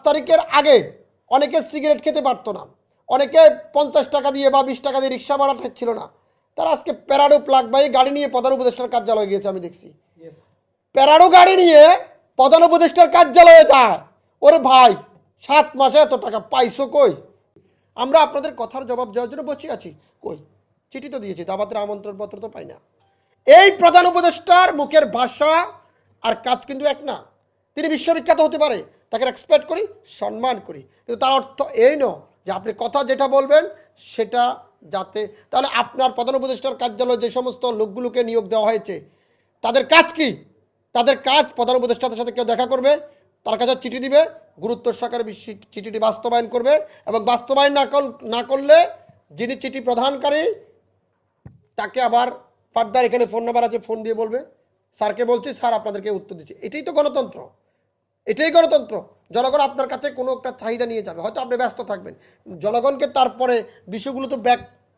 তারিখের আগে অনেকে সিগারেট খেতে পারতো না, অনেকে 50 টাকা দিয়ে বা 20 টাকা দিয়ে রিক্সা ভাড়া ছিল না, তারা আজকে প্যারাডো প্লাগ বাই গাড়ি নিয়ে প্রধান উপদেষ্টার কার্যালয়ে গিয়েছে। আমি দেখছি প্যারাডো গাড়ি নিয়ে প্রধান উপদেষ্টার কার্যালয়ে যায়। ওরে ভাই, 7 মাসে এত টাকা পাইছো কই? আমরা আপনাদের কথার জবাব দেওয়ার জন্য বসে আছি, কই? চিঠি তো দিয়েছি, দাবাতের আমন্ত্রণ পত্র তো পাই না। এই প্রধান উপদেষ্টার মুখের ভাষা আর কাজ কিন্তু এক না। তিনি বিশ্ববিখ্যাত হতে পারে, তাকে রেসপেক্ট করি, সম্মান করি, কিন্তু তার অর্থ এই নয় যে আপনি কথা যেটা বলবেন সেটা যাতে, তাহলে আপনার প্রধান উপদেষ্টার কার্যালয়ে যে সমস্ত লোকগুলোকে নিয়োগ দেওয়া হয়েছে তাদের কাজ কি? তাদের কাজ প্রধান উপদেষ্টাদের সাথে কেউ দেখা করবে, তার কাছে চিঠি দিবে, গুরুত্ব সহকারে চিঠিটি বাস্তবায়ন করবে, এবং বাস্তবায়ন না করলে যিনি চিঠি প্রদানকারী তাকে আবার ফার্দার এখানে ফোন নাম্বার আছে, ফোন দিয়ে বলবে স্যারকে বলছি, স্যার আপনাদেরকে উত্তর দিচ্ছি। এটাই তো গণতন্ত্র, এটাই গণতন্ত্র। জনগণ আপনার কাছে কোনো একটা চাহিদা নিয়ে যাবে, হয়তো আপনি ব্যস্ত থাকবেন, জনগণকে তারপরে বিষয়গুলো তো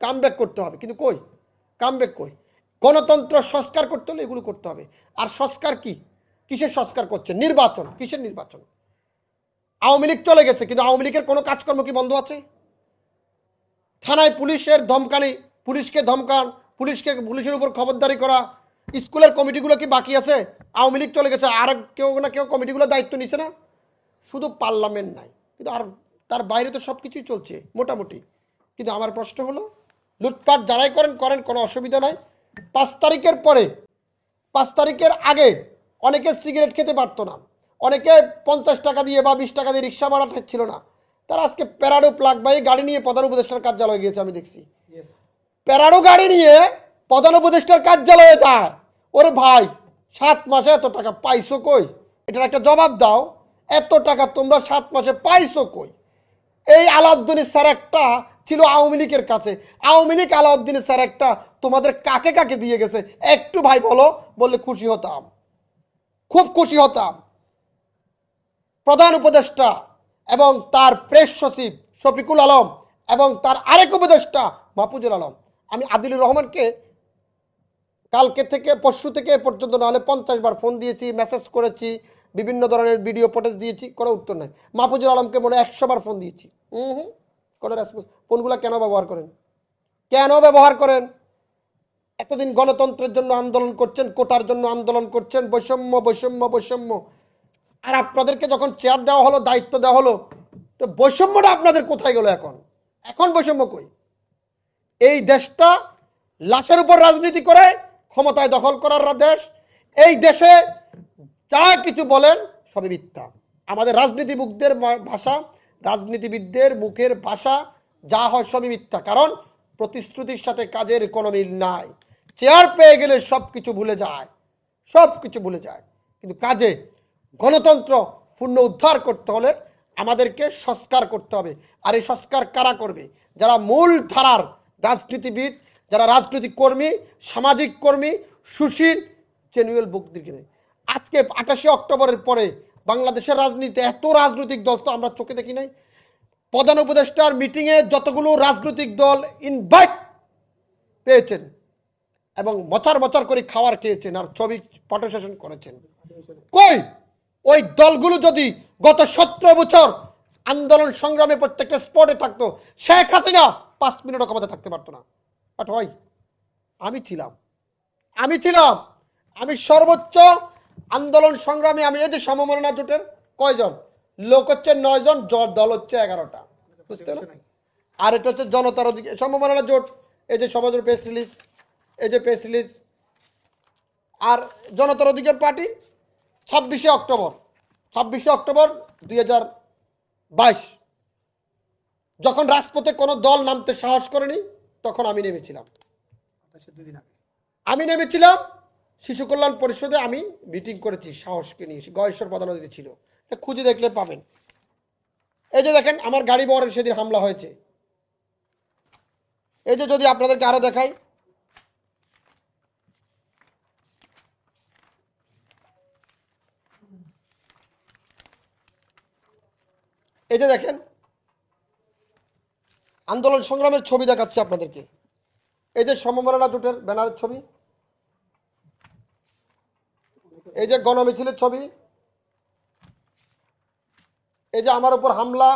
কাম ব্যাক করতে হবে, কিন্তু কই কাম ব্যাক কই? গণতন্ত্র সংস্কার করতে হলে এগুলো করতে হবে। আর সংস্কার কি? কিসের সংস্কার করছে? নির্বাচন। কিসের নির্বাচন? আওয়ামী লীগ চলে গেছে, কিন্তু আওয়ামী লীগের কোনো কাজকর্ম কি বন্ধ আছে? থানায় পুলিশের ধমকানি, পুলিশকে ধমকান, পুলিশের উপর খবরদারি করা, স্কুলের কমিটিগুলো কি বাকি আছে? আওয়ামী লীগ চলে গেছে, আর কেউ না কেউ কমিটিগুলোর দায়িত্ব নিছে না? শুধু পার্লামেন্ট নাই, কিন্তু আর তার বাইরে তো সব কিছুই চলছে মোটামুটি। কিন্তু আমার প্রশ্ন হলো, লুটপাট যারাই করেন করেন, কোনো অসুবিধা নাই। 5 তারিখের আগে অনেকে সিগারেট খেতে পারতো না, অনেকে 50 টাকা দিয়ে বা 20 টাকা দিয়ে রিক্সা ভাড়া ছিল না, তারা আজকে প্যারাডো প্লাগ বাই গাড়ি নিয়ে প্রধান উপদেষ্টার কার্যালয়ে গিয়েছে। আমি দেখছি প্যারাডো গাড়ি নিয়ে প্রধান উপদেষ্টার কার্যালয়ে যায়। ওরে ভাই, 7 মাসে এত টাকা পাইছো কই? এটার একটা জবাব দাও। এত টাকা তোমরা 7 মাসে পাইছো কই? এই আলাউদ্দিন স্যার একটা ছিল আওয়ামী লীগের কাছে, আওয়ামী লীগ আলাউদ্দিন স্যার একটা তোমাদের কাকে কাকে দিয়ে গেছে একটু ভাই বলো, বললে খুশি হতাম, খুব খুশি হতাম। প্রধান উপদেষ্টা এবং তার প্রেস সচিব শফিকুল আলম এবং তার আরেক উপদেষ্টা মাহফুজুল আলম, আমি আদিলুর রহমানকে কালকে থেকে পরশু থেকে এ পর্যন্ত নাহলে 50 বার ফোন দিয়েছি, মেসেজ করেছি, বিভিন্ন ধরনের ভিডিও ফুটেজ দিয়েছি, কোনো উত্তর নাই। মাহফুজুল আলমকে মনে 100 বার ফোন দিয়েছি, কোনো রেসপন্স। ফোনগুলো কেন ব্যবহার করেন? কেন ব্যবহার করেন? এতদিন গণতন্ত্রের জন্য আন্দোলন করছেন, কোটার জন্য আন্দোলন করছেন, বৈষম্য বৈষম্য বৈষম্য, আর আপনাদেরকে যখন চেয়ার দেওয়া হলো, দায়িত্ব দেওয়া হলো, তো বৈষম্যটা আপনাদের কোথায় গেল? এখন এখন বৈষম্য কই? এই দেশটা লাশের উপর রাজনীতি করে ক্ষমতায় দখল করার দেশ। এই দেশে যা কিছু বলেন সবই মিথ্যা। আমাদের রাজনীতিবিদদের ভাষা, রাজনীতিবিদদের মুখের ভাষা যা হয় সবই মিথ্যা, কারণ প্রতিশ্রুতির সাথে কাজের কোনো মিল নাই। চেয়ার পেয়ে গেলে সব কিছু ভুলে যায়, সব কিছু ভুলে যায়, কিন্তু কাজে গণতন্ত্র পুনরুদ্ধার করতে হলে আমাদেরকে সংস্কার করতে হবে। আর এই সংস্কার কারা করবে? যারা মূল ধারার রাজনীতিবিদ, যারা রাজনৈতিক কর্মী, সামাজিক কর্মী, সুশীল, জেনুয়েল বুকদিকে। আজকে 28 অক্টোবরের পরে বাংলাদেশের রাজনীতিতে এত রাজনৈতিক দল তো আমরা চোখে দেখি নাই। প্রধান উপদেষ্টার মিটিংয়ে যতগুলো রাজনৈতিক দল ইনভাইট পেয়েছেন এবং বছর বছর করে খাবার খেয়েছেন আর ছবি ফটো সেশন করেছেন, কই ওই দলগুলো যদি গত 17 বছর আন্দোলন সংগ্রামে প্রত্যেকটা স্পটে থাকতো, শেখ হাসিনা 5 মিনিটও ক্ষমতা থাকতে পারতো না। বাট হয়, আমি ছিলাম, আমি সর্বোচ্চ আন্দোলন সংগ্রামে, আমি এই যে সমমনা জোটের কয়জন লোক হচ্ছে 9 জন, দল হচ্ছে 11টা, বুঝতে পারো? আর এটা হচ্ছে জনতার অধিকার সমমনা জোট, এই যে সমাজের প্রেস রিলিজ, এই যে প্রেস রিলিজ। আর জনতার অধিকার পার্টি 26 অক্টোবর 2022 যখন রাজপথে কোনো দল নামতে সাহস করেনি, তখন আমি নেমেছিলাম। শিশু কল্যাণ পরিষদে আমি মিটিং করেছি সাহসকে নিয়ে, গয়েশ্বর প্রধান অতিথি ছিল, খুঁজে দেখলে পাবেন। এই যে দেখেন আমার গাড়ি বহরের সেদিন হামলা হয়েছে, এই যে যদি আপনাদেরকে আরো দেখাই, এই যে দেখেন আন্দোলন সংগ্রামের ছবি দেখাচ্ছি আপনাদেরকে। এই যে সমমনা জোটের ব্যানারের ছবি, এই যে গণমিছিলের ছবি, এই যে আমার উপর হামলা,